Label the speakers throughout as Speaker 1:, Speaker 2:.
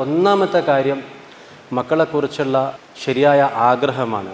Speaker 1: ഒന്നാമത്തെ കാര്യം മക്കളെക്കുറിച്ചുള്ള ശരിയായ ആഗ്രഹമാണ്.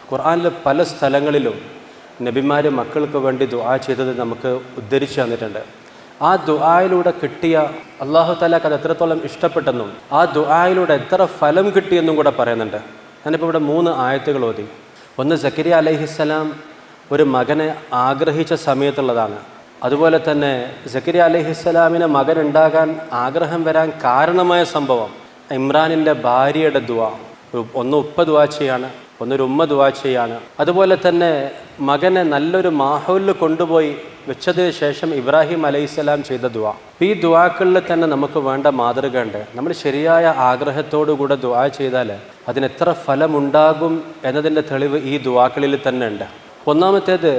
Speaker 1: ഖുർആനിൽ പല സ്ഥലങ്ങളിലും നബിമാർ മക്കൾക്ക് വേണ്ടി ദുആ ചെയ്തത് നമുക്ക് ഉദ്ധരിച്ചു തന്നിട്ടുണ്ട്. ആ ദുആയിലൂടെ കിട്ടിയ അല്ലാഹു തആലക്ക് അത് എത്രത്തോളം ഇഷ്ടപ്പെട്ടെന്നും ആ ദുആയിലൂടെ എത്ര ഫലം കിട്ടിയെന്നും കൂടെ പറയുന്നുണ്ട്. ഞാനിപ്പോൾ ഇവിടെ 3 ആയത്തുകൾ ഓതി. ഒന്ന് സക്കരിയ അലൈഹിസ്സലാം ഒരു മകനെ ആഗ്രഹിച്ച സമയത്തുള്ളതാണ്. അതുപോലെ തന്നെ സക്കരിയ അലൈഹിസ്സലാമിന് മകൻ ഉണ്ടാകാൻ ആഗ്രഹം വരാൻ കാരണമായ സംഭവം ഇമ്രാനിൻ്റെ ഭാര്യയുടെ ദുആ. ഒന്ന് ഉപ്പ ദുആ ചെയ്യാണ്, ഒന്നൊരു ഉമ്മ ദുആ ചെയ്യാണ്. അതുപോലെ തന്നെ മകനെ നല്ലൊരു മാഹൗലിൽ കൊണ്ടുപോയി വെച്ചതിന് ശേഷം ഇബ്രാഹിം അലൈഹിസ്സലാം ചെയ്ത ദുആ. ഈ ദുആകളിൽ തന്നെ നമുക്ക് വേണ്ട മാതൃക ഉണ്ട്. നമ്മൾ ശരിയായ ആഗ്രഹത്തോടു കൂടെ ദുആ ചെയ്താൽ അതിനെത്ര ഫലമുണ്ടാകും എന്നതിൻ്റെ തെളിവ് ഈ ദുആകളിൽ തന്നെ ഉണ്ട്. ഒന്നാമത്തേത്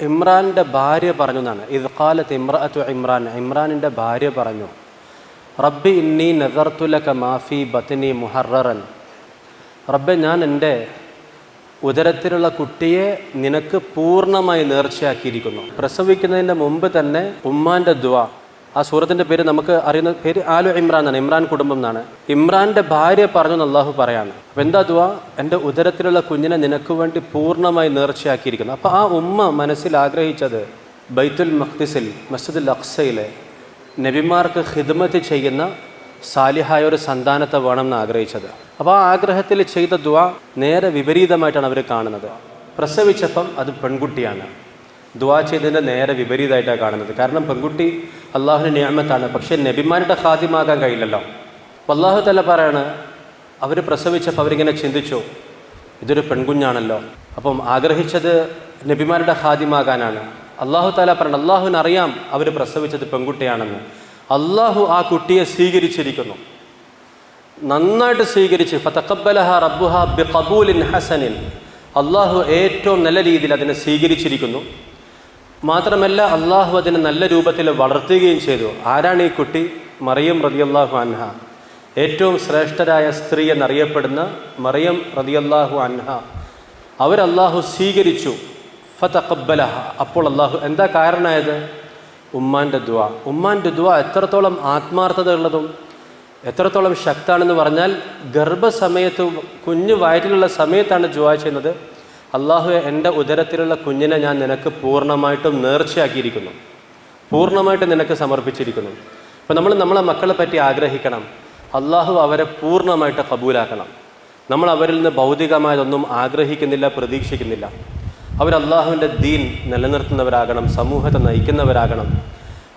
Speaker 1: ഇമ്രാൻ്റെ ഭാര്യ പറഞ്ഞു എന്നാണ്. ഇത് ഖാലത്ത് ഇമ്രഅത്തു ഇമ്രാൻ, ഇമ്രാനിൻ്റെ ഭാര്യ പറഞ്ഞു, റബ്ബി ഇന്നി നദർതു ലക മാഫി ബത്നി മുഹററൻ, റബ്ബെ ഞാൻ എൻ്റെ ഉദരത്തിലുള്ള കുട്ടിയെ നിനക്ക് പൂർണ്ണമായി നേർച്ചയാക്കിയിരിക്കുന്നു. പ്രസവിക്കുന്നതിൻ്റെ മുമ്പ് തന്നെ ഉമ്മാൻ്റെ ദുആ, ആ സൂറത്തിൻ്റെ പേര് നമുക്ക് അറിയുന്ന പേര് ആലു ഇമ്രാൻ എന്നാണ്, ഇമ്രാൻ കുടുംബം എന്നാണ്. ഇമ്രാൻ്റെ ഭാര്യ പറഞ്ഞു എന്ന് അള്ളാഹു പറയാണ്. അപ്പം എന്താ ദുആ? എൻ്റെ ഉദരത്തിലുള്ള കുഞ്ഞിനെ നിനക്ക് വേണ്ടി പൂർണ്ണമായി നേർച്ചയാക്കിയിരിക്കുന്നു. അപ്പോൾ ആ ഉമ്മ മനസ്സിൽ ആഗ്രഹിച്ചത് ബൈത്തുൽ മഖ്ദിസിൽ മസ്ജിദുൽ അഖ്സയിലെ നബിമാർക്ക് ഖിദ്മത്ത് ചെയ്യുന്ന സാലിഹായ ഒരു സന്താനത്തെ വേണമെന്ന് ആഗ്രഹിച്ചത്. അപ്പോൾ ആ ആഗ്രഹത്തിൽ ചെയ്ത ദുആ നേരെ വിപരീതമായിട്ടാണ് അവർ കാണുന്നത്. പ്രസവിച്ചപ്പം അത് പെൺകുട്ടിയാണ്, ദുആ ചെയ്തതിൻ്റെ നേരെ വിപരീതമായിട്ടാണ് കാണുന്നത്. കാരണം പെൺകുട്ടി അള്ളാഹുവിൻ്റെ നിഅമത്താണ്, പക്ഷേ നബിമാരുടെ ഖാദിമാകാൻ കഴിയില്ലല്ലോ. അപ്പോൾ അള്ളാഹു തആല പറയാണ്, അവർ പ്രസവിച്ചപ്പോൾ അവരിങ്ങനെ ചിന്തിച്ചു, ഇതൊരു പെൺകുഞ്ഞാണല്ലോ, അപ്പം ആഗ്രഹിച്ചത് നബിമാരുടെ ഖാദിമാകാനാണ്. അള്ളാഹു തആല പറഞ്ഞു, അള്ളാഹുവിന് അറിയാം അവർ പ്രസവിച്ചത് പെൺകുട്ടിയാണെന്ന്. അള്ളാഹു ആ കുട്ടിയെ സ്വീകരിച്ചിരിക്കുന്നു, നന്നായിട്ട് സ്വീകരിച്ച്. ഫതഖബ്ബലഹ റബ്ബുഹ ബിഖബൂലിൻ ഹസനിൻ, അള്ളാഹു ഏറ്റവും നല്ല രീതിയിൽ അതിനെ സ്വീകരിച്ചിരിക്കുന്നു. മാത്രമല്ല അള്ളാഹു അതിനെ നല്ല രൂപത്തിൽ വളർത്തുകയും ചെയ്തു. ആരാണ് ഈ കുട്ടി? മറിയം റളിയല്ലാഹു അൻഹ, ഏറ്റവും ശ്രേഷ്ഠരായ സ്ത്രീ എന്നറിയപ്പെടുന്ന മറിയം റളിയല്ലാഹു അൻഹ, അവരല്ലാഹു സ്വീകരിച്ചു. ഫതഖബ്ബലഹ, അപ്പോൾ അള്ളാഹു എന്താ കാരണമായത്? ഉമ്മാൻ്റെ ദുആ. ഉമ്മാൻ്റെ ദുആ എത്രത്തോളം ആത്മാർത്ഥത ഉള്ളതും എത്രത്തോളം ശക്താണെന്ന് പറഞ്ഞാൽ, ഗർഭസമയത്ത് കുഞ്ഞ് വയറ്റിലുള്ള സമയത്താണ് ദുആ ചെയ്യുന്നത്, അള്ളാഹു എൻ്റെ ഉദരത്തിലുള്ള കുഞ്ഞിനെ ഞാൻ നിനക്ക് പൂർണ്ണമായിട്ടും നേർച്ചയാക്കിയിരിക്കുന്നു, പൂർണ്ണമായിട്ടും നിനക്ക് സമർപ്പിച്ചിരിക്കുന്നു. അപ്പോൾ നമ്മൾ നമ്മളെ മക്കളെ പറ്റി ആഗ്രഹിക്കണം, അള്ളാഹു അവരെ പൂർണ്ണമായിട്ട് കബൂലാക്കണം. നമ്മൾ അവരിൽ നിന്ന് ഭൗതികമായതൊന്നും ആഗ്രഹിക്കുന്നില്ല, പ്രതീക്ഷിക്കുന്നില്ല. അവർ അള്ളാഹുവിൻ്റെ ദീൻ നിലനിർത്തുന്നവരാകണം, സമൂഹത്തെ നയിക്കുന്നവരാകണം.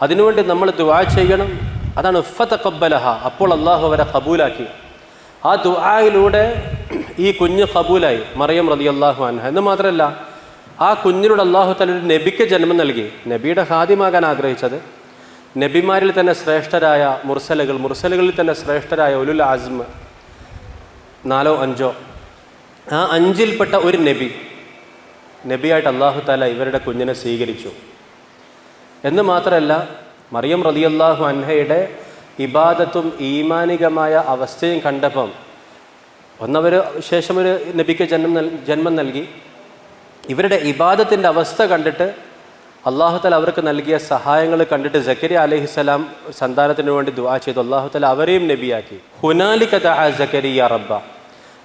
Speaker 1: അതിനുവേണ്ടി നമ്മൾ ദുആ ചെയ്യണം. അതാണ് ഫതഖബ്ബലഹ, അപ്പോൾ അള്ളാഹു അവരെ കബൂലാക്കി. ആ ദുആയിലൂടെ ഈ കുഞ്ഞ് കബൂലായി, മറിയം റളിയല്ലാഹു അൻഹ. എന്ന് മാത്രമല്ല, ആ കുഞ്ഞിനോട് അള്ളാഹു തആല ഒരു നബിക്ക് ജന്മം നൽകി. നബിയുടെ ഖാദിമാകാൻ ആഗ്രഹിച്ചത്, നബിമാരിൽ തന്നെ ശ്രേഷ്ഠരായ മുർസലുകളിൽ തന്നെ ശ്രേഷ്ഠരായ ഉലുൽ അസ്മ 4 or 5, ആ 5ൽപ്പെട്ട ഒരു നബിയായിട്ട് അള്ളാഹു തആല ഇവരുടെ കുഞ്ഞിനെ സ്വീകരിച്ചു. എന്ന് മാത്രമല്ല, മറിയം റളിയല്ലാഹു അൻഹയുടെ ഇബാദത്തും ഈമാനികമായ അവസ്ഥയും കണ്ടപ്പം ഒന്നവർ ശേഷം ഒരു നബിക്ക് ജന്മം നൽകി. ഇവരുടെ ഇബാദത്തിൻ്റെ അവസ്ഥ കണ്ടിട്ട് അള്ളാഹു തആല അവർക്ക് നൽകിയ സഹായങ്ങൾ കണ്ടിട്ട് സക്കരിയ അലൈഹിസ്സലാം സന്താനത്തിന് വേണ്ടി ദുആ ചെയ്തു. അള്ളാഹു തആല അവരെയും നബിയാക്കി. ഹുനാലിക ദഅ സക്കരിയ റബ്ബ,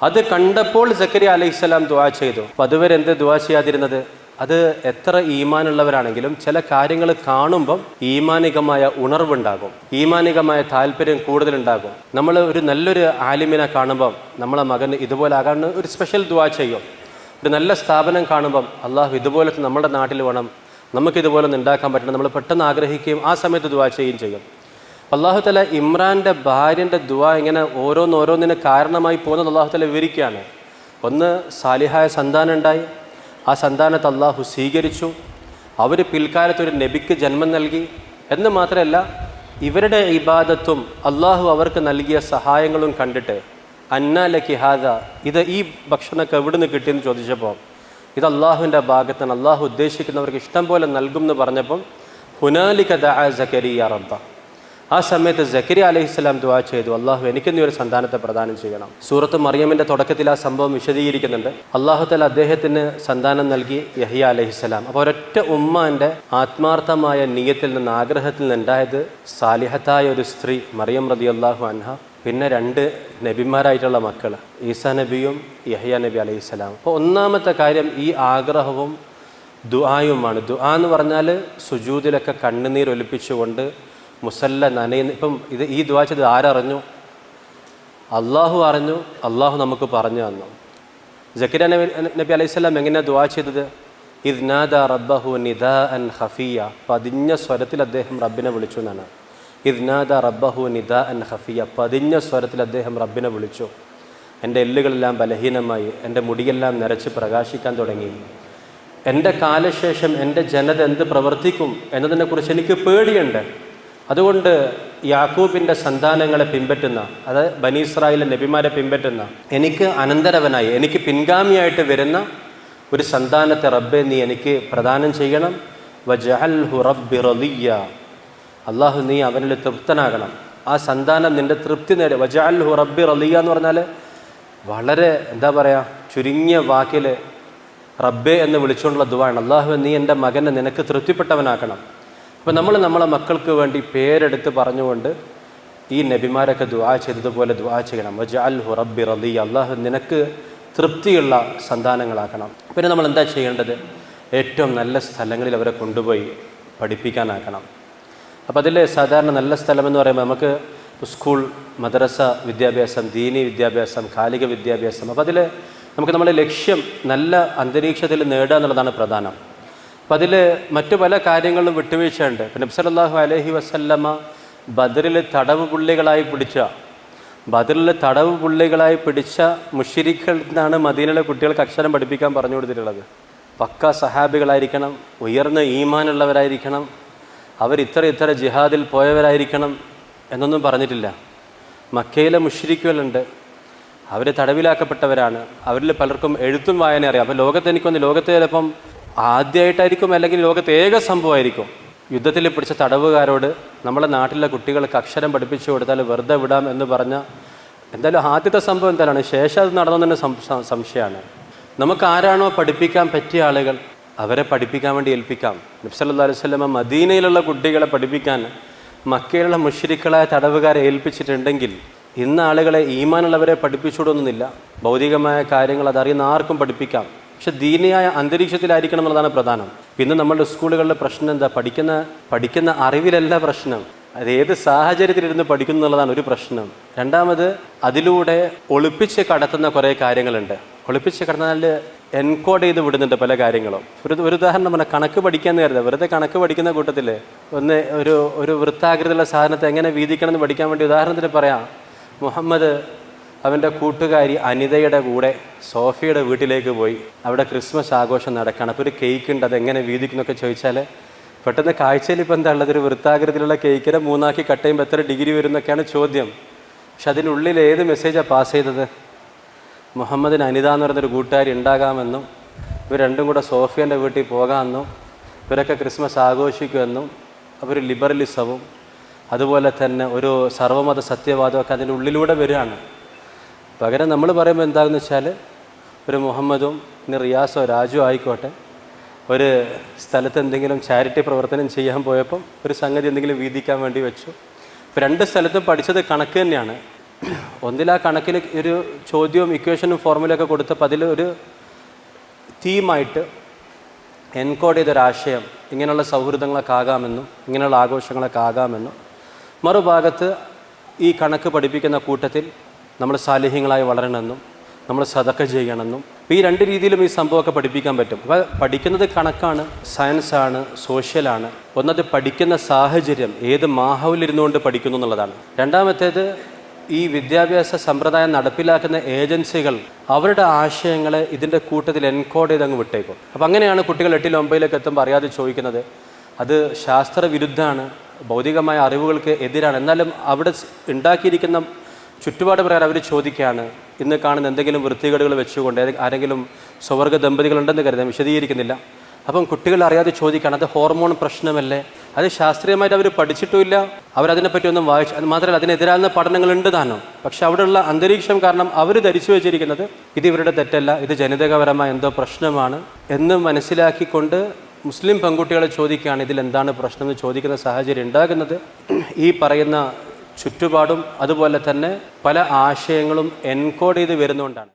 Speaker 1: അത് കണ്ടപ്പോൾ സക്കരിയ അലൈഹിസ്സലാം ദുആ ചെയ്തു. അപ്പോൾ അതുവരെ എന്ത് ദുആ ചെയ്യാതിരുന്നത്? അത് എത്ര ഈമാനുള്ളവരാണെങ്കിലും ചില കാര്യങ്ങൾ കാണുമ്പം ഈമാനികമായ ഉണർവുണ്ടാകും, ഈമാനികമായ താല്പര്യം കൂടുതലുണ്ടാകും. നമ്മൾ ഒരു നല്ലൊരു ആലിമിനെ കാണുമ്പം നമ്മളെ മകന് ഇതുപോലെ ആകാൻ ഒരു സ്പെഷ്യൽ ദുആ ചെയ്യും. ഒരു നല്ല സ്ഥാപനം കാണുമ്പം അള്ളാഹു ഇതുപോലത്തെ നമ്മുടെ നാട്ടിൽ വേണം, നമുക്കിതുപോലെ ഒന്ന് ഉണ്ടാക്കാൻ പറ്റണം, നമ്മൾ പെട്ടെന്ന് ആഗ്രഹിക്കുകയും ആ സമയത്ത് ദുആ ചെയ്യുകയും ചെയ്യും. അള്ളാഹു തആല ഇമ്രാൻ്റെ ഭാര്യൻ്റെ ദുആ ഇങ്ങനെ ഓരോന്നിന് കാരണമായി പോകുന്നത് അള്ളാഹു തആല വിവരിക്കുകയാണ്. ഒന്ന്, സാലിഹായ സന്താനം ഉണ്ടായി, ആ സന്താനത്തെ അള്ളാഹു സ്വീകരിച്ചു. അവർ പിൽക്കാലത്ത് ഒരു നബിക്ക് ജന്മം നൽകി. എന്ന് മാത്രമല്ല, ഇവരുടെ ഇബാദത്തും അള്ളാഹു അവർക്ക് നൽകിയ സഹായങ്ങളും കണ്ടിട്ട് അന്നാ ലക്കി ഹാദ, ഇത് ഈ ഭക്ഷണമൊക്കെ എവിടെ നിന്ന് കിട്ടിയെന്ന് ചോദിച്ചപ്പോൾ ഇത് അള്ളാഹുവിൻ്റെ ഭാഗത്താണ്, അള്ളാഹു ഉദ്ദേശിക്കുന്നവർക്ക് ഇഷ്ടം പോലെ നൽകും എന്ന് പറഞ്ഞപ്പം ഹുനാലിക ദഅ സക്കരിയ റബ്ബ, ആ സമയത്ത് സക്കരിയ അലൈഹിസ്സലാം ദുആ ചെയ്തു, അള്ളാഹു എനിക്ക് നീ ഒരു സന്താനത്തെ പ്രദാനം ചെയ്യണം. സൂറത്ത് മറിയമിൻ്റെ തുടക്കത്തിൽ ആ സംഭവം വിശദീകരിക്കുന്നുണ്ട്. അള്ളാഹു തആല അദ്ദേഹത്തിന് സന്താനം നൽകി, യഹ്യ അലൈഹിസ്സലാം. അപ്പോൾ ഒരൊറ്റ ഉമ്മാൻ്റെ ആത്മാർത്ഥമായ നിയ്യത്തിൽ നിന്ന്, ആഗ്രഹത്തിൽ നിന്നുണ്ടായത് സാലിഹത്തായ ഒരു സ്ത്രീ മറിയം റളിയല്ലാഹു അൻഹ പിന്നെ 2 നബിമാരായിട്ടുള്ള മക്കൾ, ഈസാ നബിയും യഹ്യ നബി അലൈഹിസ്സലാം. അപ്പോൾ ഒന്നാമത്തെ കാര്യം ഈ ആഗ്രഹവും ദുആയുമാണ്. ദുആ എന്ന് പറഞ്ഞാൽ സുജൂദിലൊക്കെ കണ്ണുനീരൊലിപ്പിച്ചുകൊണ്ട് മുസല്ല നനയുന്ന. ഇപ്പം ഈ ദുആ ചെയ്ത് ആരറിഞ്ഞു? അള്ളാഹു അറിഞ്ഞു, അള്ളാഹു നമുക്ക് പറഞ്ഞു തന്നു. സക്കരിയ നബി അലൈഹിസ്സലാം എങ്ങനെയാണ് ദുആ ചെയ്തത്? ഇദ് നാദ റബ്ബഹു നിദാഅൻ ഖഫിയ, പതിഞ്ഞ സ്വരത്തിൽ അദ്ദേഹം റബ്ബിനെ വിളിച്ചു എന്നാണ്. ഇദ് നാദ റബ്ബഹു നിദാഅൻ ഖഫിയ, പതിഞ്ഞ സ്വരത്തിൽ അദ്ദേഹം റബ്ബിനെ വിളിച്ചു. എൻ്റെ എല്ലുകളെല്ലാം ബലഹീനമായി, എൻ്റെ മുടിയെല്ലാം നിറച്ച് പ്രകാശിക്കാൻ തുടങ്ങി. എൻ്റെ കാലശേഷം എൻ്റെ ജനത എന്ത് പ്രവർത്തിക്കും എന്നതിനെക്കുറിച്ച് എനിക്ക് പേടിയുണ്ട്. അതുകൊണ്ട് യാക്കൂബിൻ്റെ സന്താനങ്ങളെ പിൻപറ്റുന്ന, അതായത് ബനി ഇസ്രായേലിലെ നബിമാരെ പിൻപറ്റുന്ന, എനിക്ക് അനന്തരവനായി, എനിക്ക് പിൻഗാമിയായിട്ട് വരുന്ന ഒരു സന്താനത്തെ റബ്ബെ നീ എനിക്ക് പ്രദാനം ചെയ്യണം. വജഅൽഹു റബ്ബി റളിയ്യ, അള്ളാഹു നീ അവനിൽ തൃപ്തനാകണം. ആ സന്താനം നിൻ്റെ തൃപ്തി നേടുക. വജഅൽഹു റബ്ബി റളിയ്യ എന്ന് പറഞ്ഞാൽ വളരെ എന്താ പറയുക, ചുരുങ്ങിയ വാക്കിൽ റബ്ബെ എന്ന് വിളിച്ചുകൊണ്ടുള്ള ദുആണ്. അള്ളാഹു നീ എൻ്റെ മകനെ നിനക്ക് തൃപ്തിപ്പെട്ടവനാക്കണം. അപ്പോൾ നമ്മൾ നമ്മളെ മക്കൾക്ക് വേണ്ടി പേരെടുത്ത് പറഞ്ഞുകൊണ്ട് ഈ നബിമാരൊക്കെ ദുആ ചെയ്തതുപോലെ ദുആ ചെയ്യണം. വജഅൽഹു റബ്ബി റളിയ്യ, അള്ളാഹു നിനക്ക് തൃപ്തിയുള്ള സന്താനങ്ങളാക്കണം. പിന്നെ നമ്മൾ എന്താ ചെയ്യേണ്ടത്? ഏറ്റവും നല്ല സ്ഥലങ്ങളിൽ അവരെ കൊണ്ടുപോയി പഠിപ്പിക്കാനാക്കണം. അപ്പോൾ അതിൽ സാധാരണ നല്ല സ്ഥലമെന്ന് പറയുമ്പോൾ നമുക്ക് സ്കൂൾ, മദ്രസ വിദ്യാഭ്യാസം, ദീനി വിദ്യാഭ്യാസം, കാലിക വിദ്യാഭ്യാസം. അപ്പോൾ അതിൽ നമുക്ക് നമ്മുടെ ലക്ഷ്യം നല്ല അന്തരീക്ഷത്തിൽ നേടുക എന്നുള്ളതാണ് പ്രധാനം. അപ്പം അതിൽ മറ്റു പല കാര്യങ്ങളിലും വിട്ടുവീഴ്ചയുണ്ട്. ഇപ്പം നബി സല്ലല്ലാഹു അലൈഹി വസല്ലമ ബദറിൽ തടവ് പുള്ളികളായി പിടിച്ച മുശ്രിക്കുകളിൽ നിന്നാണ് മദീനയിലെ കുട്ടികൾക്ക് അക്ഷരം പഠിപ്പിക്കാൻ പറഞ്ഞു കൊടുത്തിട്ടുള്ളത്. പക്ക സഹാബികളായിരിക്കണം, ഉയർന്ന ഈമാനുള്ളവരായിരിക്കണം, അവർ ഇത്ര ജിഹാദിൽ പോയവരായിരിക്കണം എന്നൊന്നും പറഞ്ഞിട്ടില്ല. മക്കയിലെ മുശ്രിക്കുകളുണ്ട്, അവർ തടവിലാക്കപ്പെട്ടവരാണ്. അവരിൽ പലർക്കും എഴുത്തും വായന അറിയാം. അപ്പോൾ ലോകത്ത് ചിലപ്പം ആദ്യമായിട്ടായിരിക്കും, അല്ലെങ്കിൽ ലോകത്ത് ഏക സംഭവമായിരിക്കും യുദ്ധത്തിൽ പിടിച്ച തടവുകാരോട് നമ്മളെ നാട്ടിലെ കുട്ടികൾക്ക് അക്ഷരം പഠിപ്പിച്ചു കൊടുത്താൽ വെറുതെ വിടാം എന്ന് പറഞ്ഞ, എന്തായാലും ആദ്യത്തെ സംഭവം എന്താണ്, ശേഷം അത് നടന്നതിന് സംശയമാണ്. നമുക്ക് ആരാണോ പഠിപ്പിക്കാൻ പറ്റിയ ആളുകൾ അവരെ പഠിപ്പിക്കാൻ വേണ്ടി ഏൽപ്പിക്കാം. നബി സല്ലല്ലാഹു അലൈഹി വസല്ലം മദീനയിലുള്ള കുട്ടികളെ പഠിപ്പിക്കാൻ മക്കയിലുള്ള മുശ്രിക്കുകളായ തടവുകാരെ ഏൽപ്പിച്ചിട്ടുണ്ടെങ്കിൽ ഇന്ന് ആളുകളെ ഈമാനുള്ളവരെ പഠിപ്പിച്ചുവിടുന്നില്ല. ഭൗതികമായ കാര്യങ്ങൾ അതറിയുന്ന ആർക്കും പഠിപ്പിക്കാം, പക്ഷെ ദീനിയായ അന്തരീക്ഷത്തിലായിരിക്കണം എന്നുള്ളതാണ് പ്രധാനം. പിന്നെ നമ്മളുടെ സ്കൂളുകളിലെ പ്രശ്നം എന്താ? പഠിക്കുന്ന അറിവിലല്ല പ്രശ്നം, അത് ഏത് സാഹചര്യത്തിലിരുന്ന് പഠിക്കുന്നു എന്നുള്ളതാണ് ഒരു പ്രശ്നം. രണ്ടാമത്, അതിലൂടെ ഒളിപ്പിച്ച് കടത്തുന്ന കുറേ കാര്യങ്ങളുണ്ട്. ഒളിപ്പിച്ച് കടന്നാൽ എൻകോഡ് ചെയ്ത് വിടുന്നുണ്ട് പല കാര്യങ്ങളും. ഒരു ഉദാഹരണം പറഞ്ഞാൽ, കണക്ക് പഠിക്കാമെന്ന് കരുതുക. വെറുതെ കണക്ക് പഠിക്കുന്ന കൂട്ടത്തിൽ ഒരു വൃത്താകൃതിയുള്ള സാധനത്തെ എങ്ങനെ വീതിക്കണം എന്ന് പഠിക്കാൻ വേണ്ടി ഉദാഹരണത്തിന് പറയാം, മുഹമ്മദ് അവൻ്റെ കൂട്ടുകാരി അനിതയുടെ കൂടെ സോഫിയുടെ വീട്ടിലേക്ക് പോയി. അവിടെ ക്രിസ്മസ് ആഘോഷം നടക്കുകയാണ്. അപ്പോൾ ഒരു കേക്ക് ഉണ്ട്, അതെങ്ങനെ വീതിക്കുന്നൊക്കെ ചോദിച്ചാൽ പെട്ടെന്ന് കാഴ്ചയിൽ ഇപ്പോൾ എന്താ ഉള്ളത്? ഒരു വൃത്താകൃതിയിലുള്ള കേക്കിനെ 3 കട്ട് ചെയ്യുമ്പോൾ എത്ര ഡിഗ്രി വരുന്നൊക്കെയാണ് ചോദ്യം. പക്ഷെ അതിനുള്ളിൽ ഏത് മെസ്സേജാണ് പാസ് ചെയ്തത്? മുഹമ്മദിന് അനിത എന്ന് പറയുന്നൊരു കൂട്ടുകാരി ഉണ്ടാകാമെന്നും ഇവർ രണ്ടും കൂടെ സോഫിയൻ്റെ വീട്ടിൽ പോകാമെന്നും ഇവരൊക്കെ ക്രിസ്മസ് ആഘോഷിക്കുമെന്നും അവർ ലിബറലിസവും അതുപോലെ തന്നെ ഒരു സർവ്വമത സത്യവാദമൊക്കെ അതിൻ്റെ ഉള്ളിലൂടെ വരികയാണ്. പകരം നമ്മൾ പറയുമ്പോൾ എന്താണെന്ന് വെച്ചാൽ, ഒരു മുഹമ്മദും ഇനി റിയാസോ രാജു ആയിക്കോട്ടെ ഒരു സ്ഥലത്ത് എന്തെങ്കിലും ചാരിറ്റി പ്രവർത്തനം ചെയ്യാൻ പോയപ്പം ഒരു സംഗതി എന്തെങ്കിലും വീതിക്കാൻ വേണ്ടി വെച്ചു. ഇപ്പോൾ 2 സ്ഥലത്തും പഠിച്ചത് കണക്ക് തന്നെയാണ്. ഒന്നിൽ ആ കണക്കിന് ഒരു ചോദ്യവും ഇക്വേഷനും ഫോർമുലയൊക്കെ കൊടുത്തപ്പോൾ അതിൽ ഒരു തീമായിട്ട് എൻകോഡ് ചെയ്തൊരാശയം ഇങ്ങനെയുള്ള സൗഹൃദങ്ങളൊക്കെ ആകാമെന്നും ഇങ്ങനെയുള്ള ആഘോഷങ്ങളൊക്കെ ആകാമെന്നും, മറുഭാഗത്ത് ഈ കണക്ക് പഠിപ്പിക്കുന്ന കൂട്ടത്തിൽ നമ്മൾ സാലിഹ്യങ്ങളായി വളരണമെന്നും നമ്മൾ സദഖ ചെയ്യണമെന്നും. അപ്പോൾ ഈ 2 രീതിയിലും ഈ സംഭവമൊക്കെ പഠിപ്പിക്കാൻ പറ്റും. അപ്പോൾ പഠിക്കുന്നത് കണക്കാണ്, സയൻസാണ്, സോഷ്യലാണ്. ഒന്നത് പഠിക്കുന്ന സാഹചര്യം, ഏത് മാഹൗലിരുന്നുകൊണ്ട് പഠിക്കുന്നു എന്നുള്ളതാണ്. രണ്ടാമത്തേത്, ഈ വിദ്യാഭ്യാസ സമ്പ്രദായം നടപ്പിലാക്കുന്ന ഏജൻസികൾ അവരുടെ ആശയങ്ങളെ ഇതിൻ്റെ കൂട്ടത്തിൽ എൻകോഡ് ചെയ്ത് അങ്ങ് വിട്ടേക്കും. അപ്പോൾ അങ്ങനെയാണ് കുട്ടികൾ 8ൽ 9ലേക്ക് എത്തുമ്പോൾ അറിയാതെ ചോദിക്കുന്നത്. അത് ശാസ്ത്രവിരുദ്ധമാണ്, ഭൗതികമായ അറിവുകൾക്ക് എതിരാണ്. എന്നാലും അവിടെ ഉണ്ടാക്കിയിരിക്കുന്ന ചുറ്റുപാട് പ്രകാരം അവർ ചോദിക്കുകയാണ്. ഇന്ന് കാണുന്ന എന്തെങ്കിലും വൃത്തികേടുകൾ വെച്ചുകൊണ്ട് ആരെങ്കിലും സ്വവർഗ ദമ്പതികളുണ്ടെന്ന് കരുതാൻ വിശദീകരിക്കുന്നില്ല. അപ്പം കുട്ടികൾ അറിയാതെ ചോദിക്കുകയാണ്, അത് ഹോർമോൺ പ്രശ്നമല്ലേ? അത് ശാസ്ത്രീയമായിട്ട് അവർ പഠിച്ചിട്ടുമില്ല, അവരതിനെപ്പറ്റി ഒന്നും വായിച്ചു. അത് മാത്രമല്ല, അതിനെതിരാകുന്ന പഠനങ്ങളുണ്ട് താനും. പക്ഷെ അവിടെയുള്ള അന്തരീക്ഷം കാരണം അവർ ധരിച്ചു വെച്ചിരിക്കുന്നത് ഇത് ഇവരുടെ തെറ്റല്ല, ഇത് ജനിതകപരമായ എന്തോ പ്രശ്നമാണ് എന്ന് മനസ്സിലാക്കിക്കൊണ്ട് മുസ്ലിം പെൺകുട്ടികളെ ചോദിക്കുകയാണ് ഇതിലെന്താണ് പ്രശ്നം എന്ന് ചോദിക്കുന്ന സാഹചര്യം ഉണ്ടാകുന്നത് ഈ പറയുന്ന ചുറ്റുപാടും അതുപോലെ തന്നെ പല ആശയങ്ങളും എൻകോഡ് ചെയ്ത് വരുന്നുകൊണ്ടാണ്.